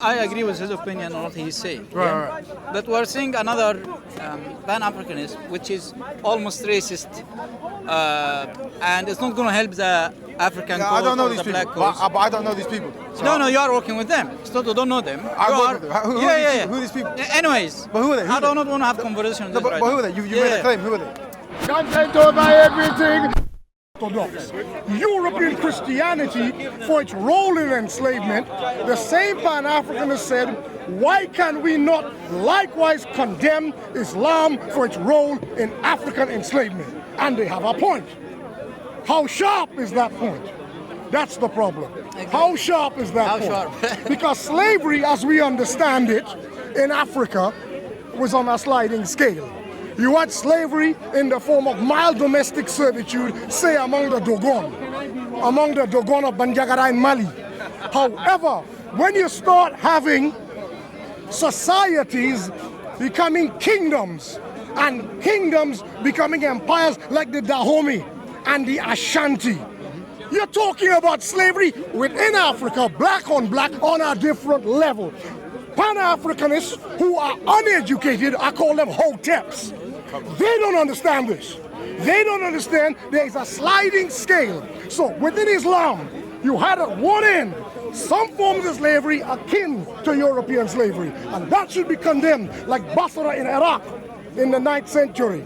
I agree with his opinion on what he's saying. Right. But we're seeing another Pan-Africanist, which is almost racist, and it's not going to help the African cause I don't know or these the people. black cause. But I don't know these people. So No, you are working with them. It's not you don't know them. I You work are- with them. Who are these people? Anyways, But who are they? Who I are do they? not want to have conversation on No, this but right who are now. they? You made a claim. Who are they? Content over everything. Orthodox. European Christianity, for its role in enslavement, the same Pan-Africanists said, why can we not likewise condemn Islam for its role in African enslavement? And they have a point. How sharp is that point? That's the problem. How sharp is that How point? sharp? Because slavery, as we understand it, in Africa, was on a sliding scale. You had slavery in the form of mild domestic servitude, say among the Dogon of Bandiagara in Mali. However, when you start having societies becoming kingdoms, and kingdoms becoming empires like the Dahomey and the Ashanti, you're talking about slavery within Africa, black on a different level. Pan-Africanists who are uneducated, I call them hoteps. They don't understand this. They don't understand there is a sliding scale. So within Islam, you had at one end some forms of slavery akin to European slavery, and that should be condemned, like Basra in Iraq in the 9th century.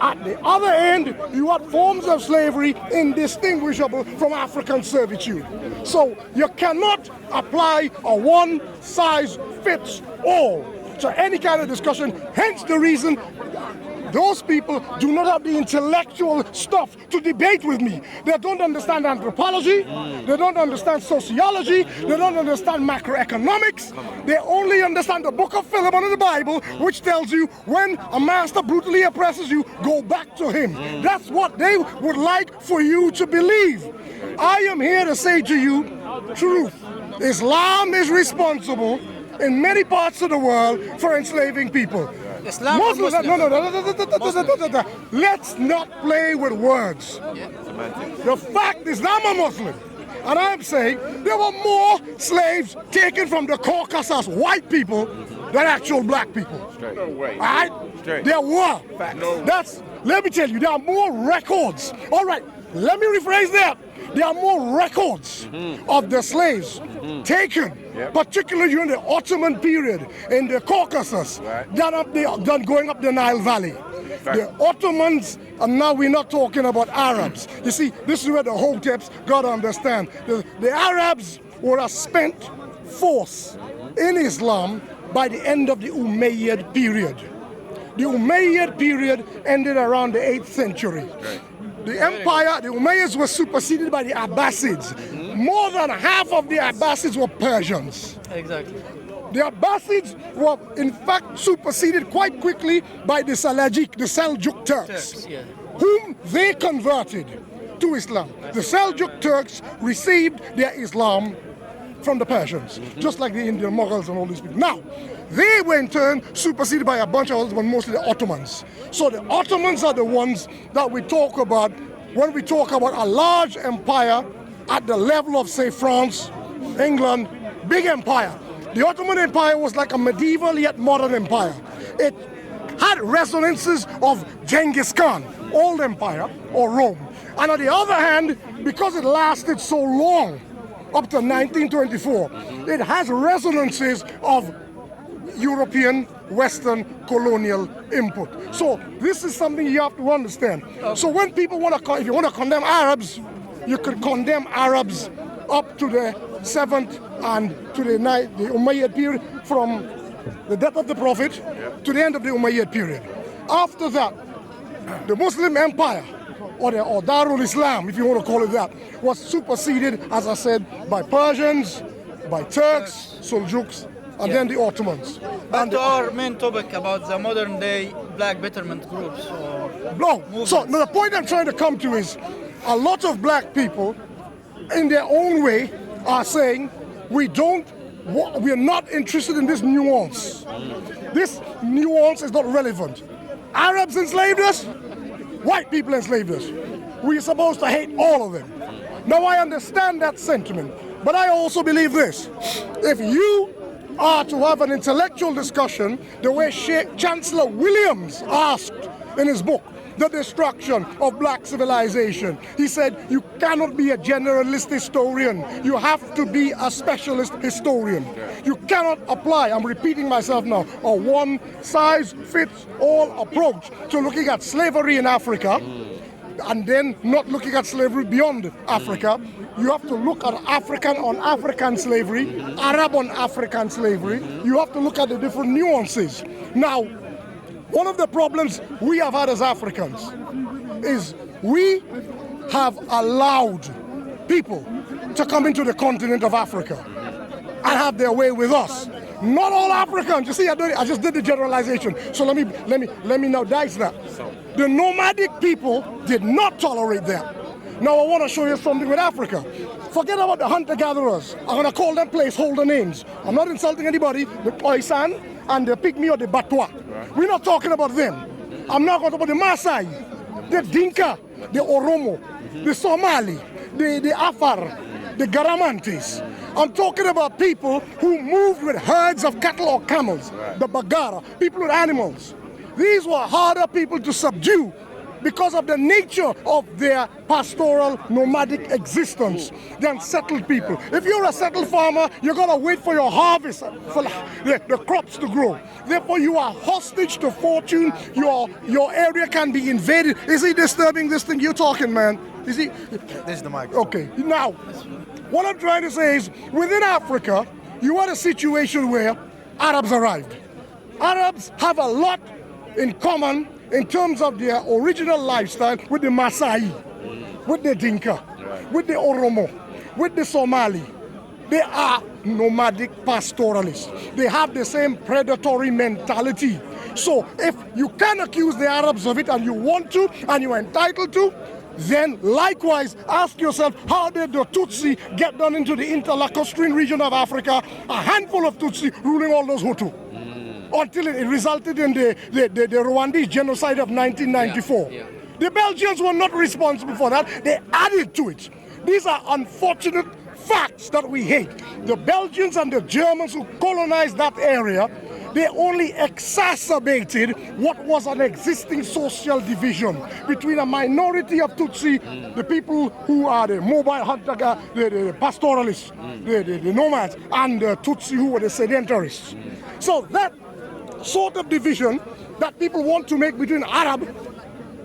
At the other end, you had forms of slavery indistinguishable from African servitude. So you cannot apply a one-size-fits-all to any kind of discussion, hence the reason those people do not have the intellectual stuff to debate with me. They don't understand anthropology, they don't understand sociology, they don't understand macroeconomics. They only understand the book of Philemon in the Bible, which tells you when a master brutally oppresses you, go back to him. That's what they would like for you to believe. I am here to say to you, truth. Islam is responsible in many parts of the world for enslaving people. Islam or Muslims, Muslims? let's not play with words. The fact is, I'm a Muslim, and I'm saying there were more slaves taken from the Caucasus white people than actual black people. No way. All right? There were. Let me tell you, there are more records. All right, let me rephrase that. There are more records of the slaves taken, particularly during the Ottoman period in the Caucasus, than going up the Nile Valley. The Ottomans, and now we're not talking about Arabs. You see, this is where the hoteps got to understand. The Arabs were a spent force in Islam by the end of the Umayyad period. The Umayyad period ended around the 8th century. The empire, the Umayyads were superseded by the Abbasids. More than half of the Abbasids were Persians. Exactly. The Abbasids were in fact superseded quite quickly by the Seljuk Turks, whom they converted to Islam. The Seljuk Turks received their Islam from the Persians, just like the Indian Mughals and all these people. Now, they were in turn superseded by a bunch of others, but mostly the Ottomans. So the Ottomans are the ones that we talk about when we talk about a large empire at the level of, say, France, England, big empire. The Ottoman Empire was like a medieval yet modern empire. It had resonances of Genghis Khan, old empire, or Rome. And on the other hand, because it lasted so long, up to 1924, it has resonances of European, Western colonial input. So this is something you have to understand. So when people want to, if you want to condemn Arabs, you could condemn Arabs up to the 7th and to the Umayyad period, from the death of the Prophet to the end of the Umayyad period. After that, the Muslim Empire, or Darul Islam, if you want to call it that, was superseded, as I said, by Persians, by Turks, Seljuks, and then the Ottomans. Back to our main topic about the modern day black betterment groups. The point I'm trying to come to is a lot of black people, in their own way, are saying we are not interested in this nuance. This nuance is not relevant. Arabs enslaved us, white people enslaved us. We're supposed to hate all of them. Now I understand that sentiment, but I also believe this. If you are to have an intellectual discussion the way Chancellor Williams asked in his book, The Destruction of Black Civilization. He said, you cannot be a generalist historian. You have to be a specialist historian. You cannot apply, I'm repeating myself now, a one-size-fits-all approach to looking at slavery in Africa and then not looking at slavery beyond Africa. You have to look at African on African slavery, Arab on African slavery. You have to look at the different nuances. Now, one of the problems we have had as Africans is we have allowed people to come into the continent of Africa and have their way with us. Not all Africans. You see, I just did the generalization. So let me now dice that. The nomadic people did not tolerate that. Now I want to show you something with Africa. Forget about the hunter-gatherers. I'm going to call them placeholder names. I'm not insulting anybody. The Khoisan and the Pygmy or the Batwa. We're not talking about them. I'm not going to talk about the Maasai, the Dinka, the Oromo, the Somali, the Afar, the Garamantes. I'm talking about people who moved with herds of cattle or camels, the Bagara, people with animals. These were harder people to subdue because of the nature of their pastoral nomadic existence than settled people. If you're a settled farmer, you're going to wait for your harvest, for the crops to grow. Therefore, you are hostage to fortune. Your area can be invaded. Is he disturbing this thing you're talking, man? Is he? This is the mic. Okay. Now, what I'm trying to say is, within Africa, you had a situation where Arabs arrived. Arabs have a lot in common in terms of their original lifestyle with the Maasai, with the Dinka, with the Oromo, with the Somali. They are nomadic pastoralists. They have the same predatory mentality. So if you can accuse the Arabs of it and you want to and you're entitled to, then likewise ask yourself, how did the Tutsi get down into the interlacustrine region of Africa, a handful of Tutsi ruling all those Hutu? Until it resulted in the Rwandese genocide of 1994. The Belgians were not responsible for that. They added to it. These are unfortunate facts that we hate. The Belgians and the Germans who colonized that area, they only exacerbated what was an existing social division between a minority of Tutsi, the people who are the mobile hunter, the pastoralists, the nomads, and the Tutsi who were the sedentarists. So that sort of division that people want to make between Arab,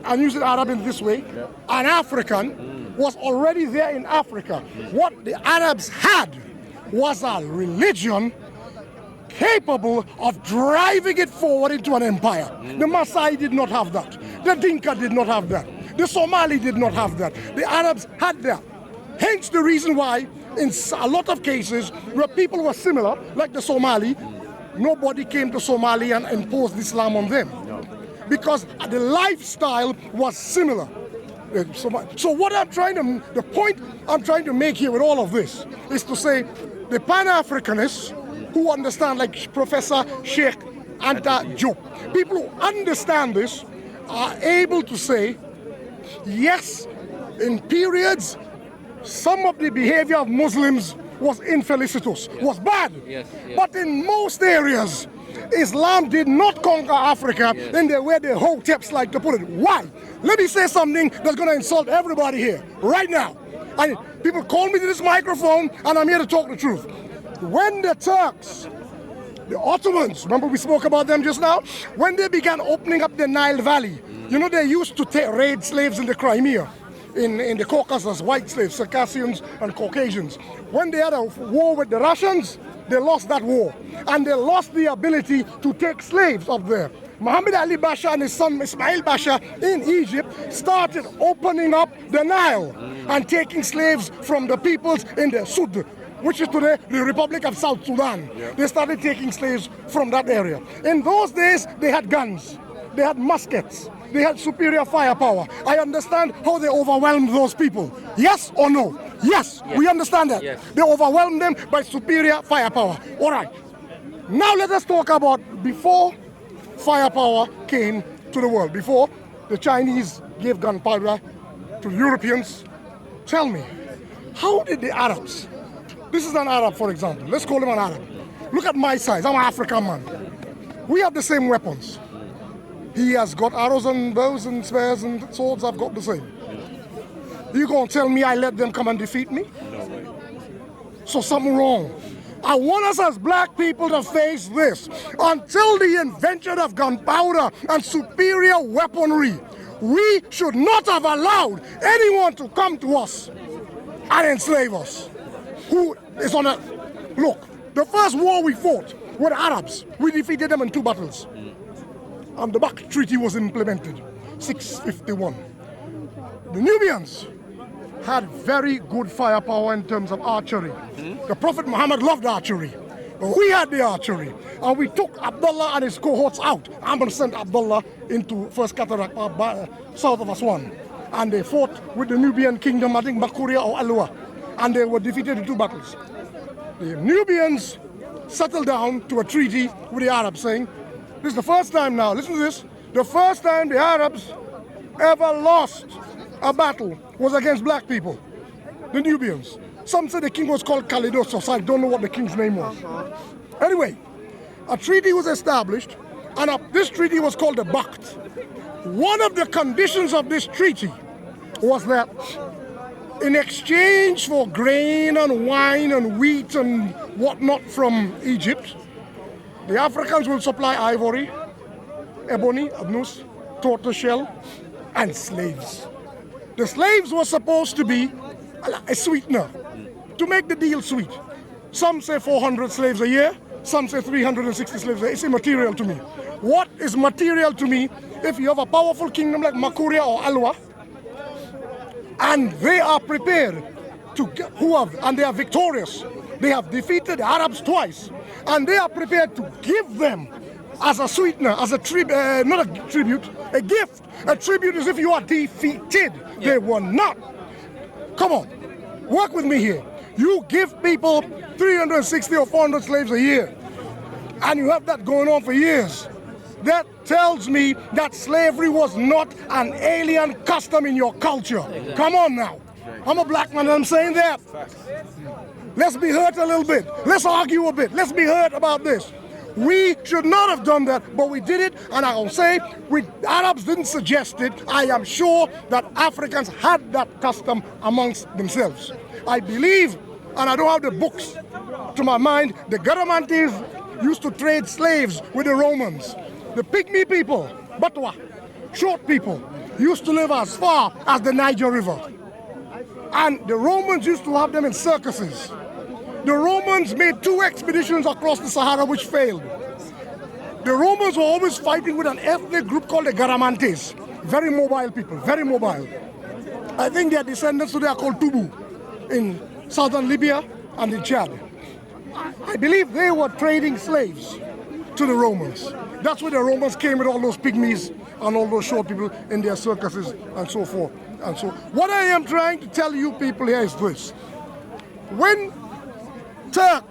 and use it Arab in this way, and African, was already there in Africa. What the Arabs had was a religion capable of driving it forward into an empire. The Maasai did not have that. The Dinka did not have that. The Somali did not have that. The Arabs had that. Hence the reason why in a lot of cases where people were similar, like the Somali, nobody came to Somalia and imposed Islam on them. Because the lifestyle was similar. So what the point I'm trying to make here with all of this is to say the Pan-Africanists who understand, like Professor Sheikh Anta Diop, people who understand this are able to say, yes, in periods, some of the behavior of Muslims was infelicitous, was bad. But in most areas, Islam did not conquer Africa in the way the Hoteps like to put it. Why? Let me say something that's going to insult everybody here, right now. And people call me to this microphone, and I'm here to talk the truth. When the Turks, the Ottomans, remember we spoke about them just now? When they began opening up the Nile Valley, you know they used to raid slaves in the Crimea, in the Caucasus, white slaves, Circassians and Caucasians. When they had a war with the Russians, they lost that war. And they lost the ability to take slaves up there. Muhammad Ali Pasha and his son Ismail Pasha in Egypt started opening up the Nile and taking slaves from the peoples in the Sud, which is today the Republic of South Sudan. They started taking slaves from that area. In those days, they had guns, they had muskets, they had superior firepower. I understand how they overwhelmed those people. Yes or no? Yes, we understand that. They overwhelmed them by superior firepower. All right. Now let us talk about before firepower came to the world, before the Chinese gave gunpowder to the Europeans. Tell me, how did the Arabs, this is an Arab for example, let's call him an Arab. Look at my size. I'm an African man. We have the same weapons. He has got arrows and bows and spears and swords. I've got the same. You gonna tell me I let them come and defeat me? No way. So something wrong. I want us as black people to face this. Until the invention of gunpowder and superior weaponry, we should not have allowed anyone to come to us and enslave us. Who is on a... Look, the first war we fought with Arabs, we defeated them in 2 battles. And the Baqt Treaty was implemented, 651. The Nubians had very good firepower in terms of archery. The Prophet Muhammad loved archery. We had the archery. And we took Abdullah and his cohorts out. Amr sent Abdullah into First Cataract, south of Aswan. And they fought with the Nubian kingdom, I think Bakuria or Alua. And they were defeated in 2 battles. The Nubians settled down to a treaty with the Arabs saying, this is the first time now, listen to this, the first time the Arabs ever lost a battle was against black people, the Nubians. Some say the king was called Kalidosos. I don't know what the king's name was. Anyway, a treaty was established, and this treaty was called the Baqt. One of the conditions of this treaty was that in exchange for grain and wine and wheat and whatnot from Egypt, the Africans will supply ivory, ebony, abnus, tortoiseshell, and slaves. The slaves were supposed to be a sweetener to make the deal sweet. Some say 400 slaves a year, some say 360 slaves a year. It's immaterial to me. What is material to me, if you have a powerful kingdom like Makuria or Alwa, and they are prepared to, and they are victorious. They have defeated the Arabs twice, and they are prepared to give them as a sweetener, as a not a tribute, a gift. A tribute is if you are defeated. Yeah. They were not. Come on, work with me here. You give people 360 or 400 slaves a year, and you have that going on for years. That tells me that slavery was not an alien custom in your culture. Exactly. Come on now. I'm a black man and I'm saying that. Let's be hurt a little bit. Let's argue a bit. Let's be hurt about this. We should not have done that, but we did it, and I'll say, Arabs didn't suggest it. I am sure that Africans had that custom amongst themselves. I believe, and I don't have the books to my mind, the Garamantes used to trade slaves with the Romans. The Pygmy people, Batwa, short people, used to live as far as the Niger River. And the Romans used to have them in circuses. The Romans made 2 expeditions across the Sahara which failed. The Romans were always fighting with an ethnic group called the Garamantes. Very mobile people, very mobile. I think their descendants today are called Tubu in southern Libya and in Chad. I believe they were trading slaves to the Romans. That's where the Romans came with all those pygmies and all those short people in their circuses and so forth. And so what I am trying to tell you people here is this. When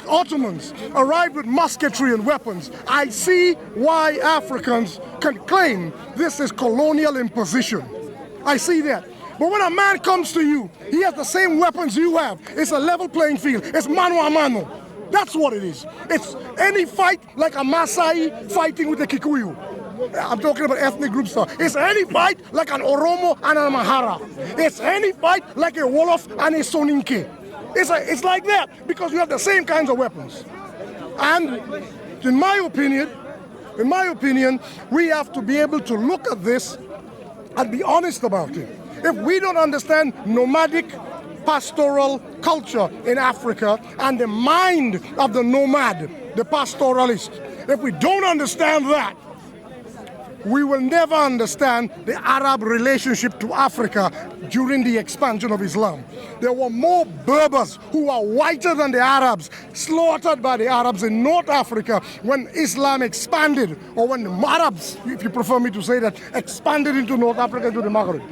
Ottomans arrived with musketry and weapons, I see why Africans can claim this is colonial imposition. I see that. But when a man comes to you, he has the same weapons you have. It's a level playing field. It's mano a mano. That's what it is. It's any fight like a Maasai fighting with a Kikuyu. I'm talking about ethnic groups now. It's any fight like an Oromo and a Mahara. It's any fight like a Wolof and a Soninke. It's like that because you have the same kinds of weapons. And in my opinion, we have to be able to look at this and be honest about it. If we don't understand nomadic pastoral culture in Africa and the mind of the nomad, the pastoralist, if we don't understand that, we will never understand the Arab relationship to Africa during the expansion of Islam. There were more Berbers who are whiter than the Arabs, slaughtered by the Arabs in North Africa when Islam expanded, or when the Arabs, if you prefer me to say that, expanded into North Africa, into the Maghreb.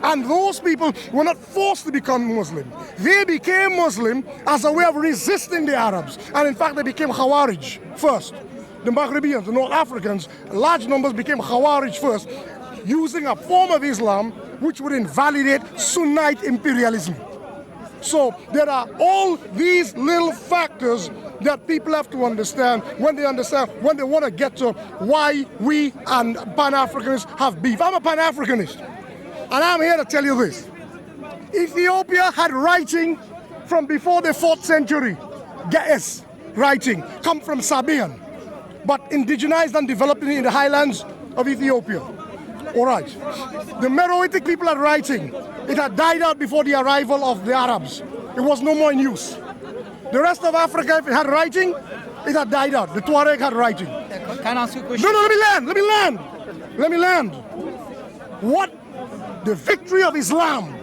And those people were not forced to become Muslim. They became Muslim as a way of resisting the Arabs. And in fact, they became Khawarij first. The Maghrebians, the North Africans, large numbers became Khawarij first, using a form of Islam which would invalidate Sunnite imperialism. So there are all these little factors that people have to understand when they want to get to why we and Pan-Africanists have beef. I'm a Pan-Africanist, and I'm here to tell you this. Ethiopia had writing from before the 4th century. Ge'ez writing come from Sabaean, but indigenized and developed in the highlands of Ethiopia. All right. The Meroitic people had writing. It had died out before the arrival of the Arabs. It was no more in use. The rest of Africa, if it had writing, it had died out. The Tuareg had writing. Can I ask you a question? No, let me land. What the victory of Islam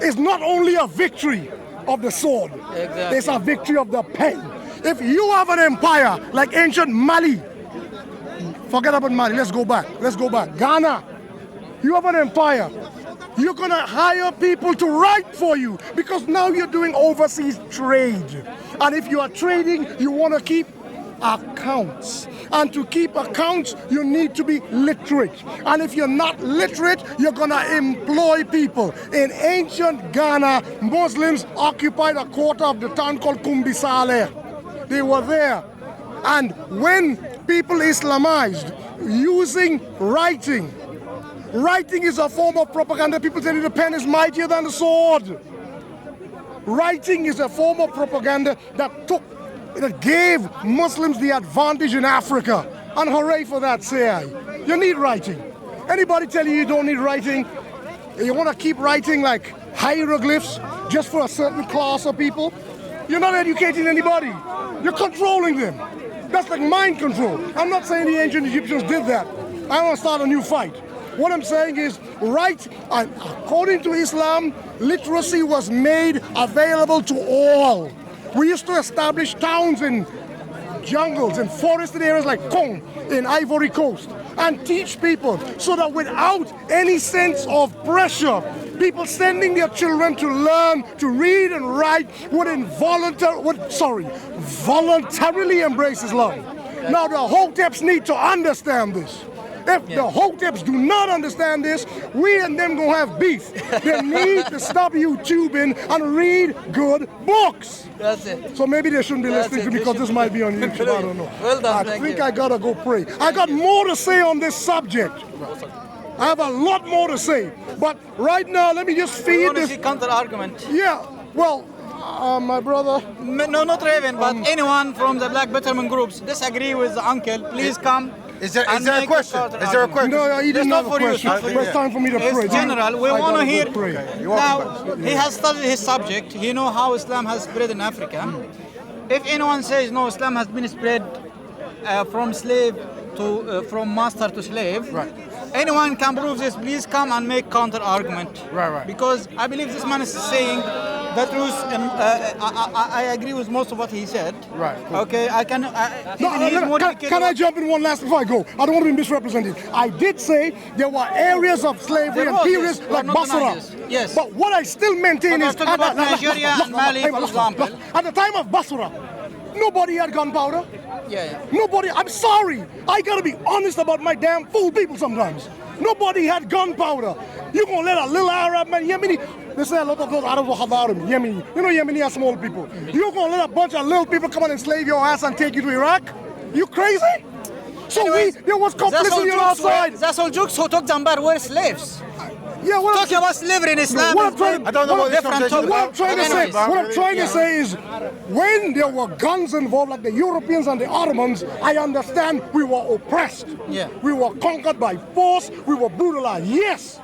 is not only a victory of the sword, Exactly. it's a victory of the pen. If you have an empire like ancient Mali, forget about Mali, let's go back. Ghana, you have an empire. You're going to hire people to write for you because now you're doing overseas trade. And if you are trading, you want to keep accounts. And to keep accounts, you need to be literate. And if you're not literate, you're going to employ people. In ancient Ghana, Muslims occupied a quarter of the town called Kumbisale. They were there. And when people Islamized using writing, writing is a form of propaganda. People tell you the pen is mightier than the sword. Writing is a form of propaganda that gave Muslims the advantage in Africa. And hooray for that, say I. You need writing. Anybody tell you don't need writing? You want to keep writing like hieroglyphs just for a certain class of people? You're not educating anybody. You're controlling them. That's like mind control. I'm not saying the ancient Egyptians did that. I want to start a new fight. What I'm saying is, according to Islam, literacy was made available to all. We used to establish towns in jungles and forested areas like Kong in Ivory Coast and teach people so that without any sense of pressure, people sending their children to learn to read and write would voluntarily embrace Islam. Now the Hoteps need to understand this. If the Hoteps do not understand this, we and them gonna have beef. They need to stop YouTubing and read good books. That's it. So maybe they shouldn't be That's listening it. to me because this might be on YouTube. I don't know. Well done, I thank think you. I gotta go pray. I got more to say on this subject. I have a lot more to say. But right now, let me just We feed want to this. see counter argument. Yeah, well, my brother. No, not Raven, but anyone from the Black Betterment groups disagree with the uncle, please come. Is there and a make question? counter Is there a argument. question? No, he didn't It's have not a for you, question. it's not for But it's you. time for me to pray. It's general. We I want to gotta hear. go pray. Now, he has studied his subject. He knows how Islam has spread in Africa. If anyone says no, Islam has been spread from slave to from master to slave. Right. Anyone can prove this. Please come and make counter argument. Right. Because I believe this man is saying the truth, and I agree with most of what he said. Right, cool. Okay. I can. He's more Can I jump in one last before I go? I don't want to be misrepresented. I did say there were areas of slavery There and was, periods yes. like We're not Basra. denying this. Yes. But what I still maintain But I is was talking about Nigeria and Mali, for example. At the time of Basra, nobody had gunpowder. Yeah. Nobody, I'm sorry. I gotta be honest about my damn fool people sometimes. Nobody had gunpowder. You gonna let a little Arab man, Yemeni, they say a lot of those Arabs are Hadarim, Yemeni. You know Yemeni are small people. You gonna let a bunch of little people come and enslave your ass and take you to Iraq? You crazy? So Anyways, there was complicity on our side. That's all jokes who took Zambar were slaves. Yeah, what Talking about slavery in Islam What is I'm trying- very I don't know what this different conversation topic. What I'm trying to say is, when there were guns involved, like the Europeans and the Ottomans, I understand we were oppressed. Yeah. We were conquered by force. We were brutalized. Yes.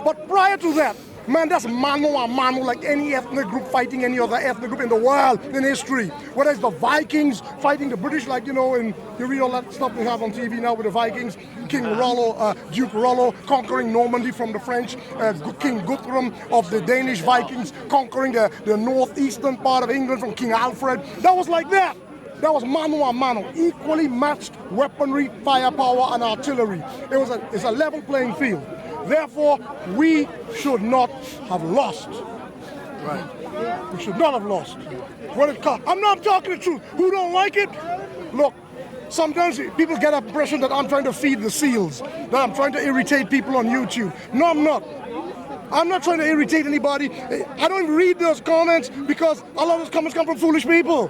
But prior to that, man, that's mano a mano, like any ethnic group fighting any other ethnic group in the world in history. Whether it's the Vikings fighting the British, like, you know, and you read all that stuff we have on TV now with the Vikings, King Rollo, Duke Rollo conquering Normandy from the French, King Guthrum of the Danish Vikings conquering the northeastern part of England from King Alfred. That was like that. That was mano a mano, equally matched weaponry, firepower, and artillery. It's a level playing field. Therefore, we should not have lost. Right. We should not have lost. When it comes, I'm talking the truth. Who don't like it? Look, sometimes people get the impression that I'm trying to feed the seals, that I'm trying to irritate people on YouTube. No, I'm not. I'm not trying to irritate anybody. I don't read those comments because a lot of those comments come from foolish people.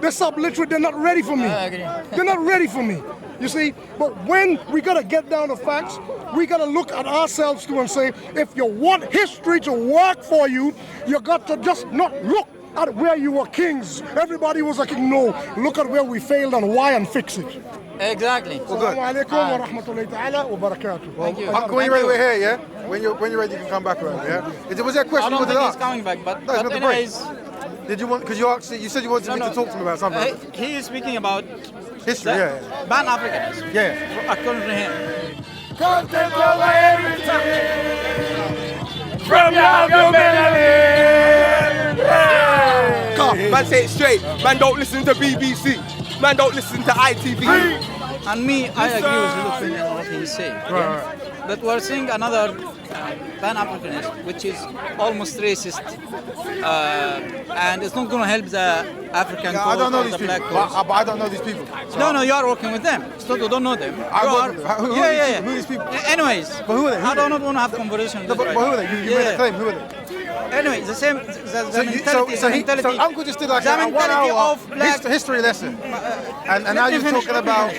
They're subliterate, they're not ready for me. They're not ready for me. You see, but when we gotta get down to facts, we gotta look at ourselves too and say, if you want history to work for you, you got to just not look at where you were kings. Everybody was a king. No, look at where we failed and why and fix it. Exactly. Assalamu alaikum wa rahmatullahi ta'ala wa barakatuh. Thank you. Uncle, when you're ready, we're here, yeah? When you're ready, you can come back around, yeah? Was there a I question you don't wanted think to he's ask? coming back, but, No, it's but not the break. anyways, Did you want, because you said you wanted me to talk to me about something. he is speaking about History, yeah. Pan-Africanism. Yeah. According to him. Content over everything from your government. Man, say it straight. Man, don't listen to BBC. Man, don't listen to ITV. And me, I agree with his opinion on what he's saying. Right. But we're seeing another Pan-Africanist, which is almost racist, and it's not going to help the African Yeah, cause I don't know or these the people, black cause. but I don't know these people. So No, you are working with them. It's not, you don't know them. I You work are- with them. Who are yeah, these yeah, people? yeah. Who are these people? Anyways, But who are they? Who I are don't they? want to have conversation with No, this but right who are now. they? You made Yeah. a claim. Who are they? Anyway, the same. The mentality. So the mentality. Uncle just did like the a 1 mentality hour of black. history lesson, and let now me you're finish, talking let me about finish.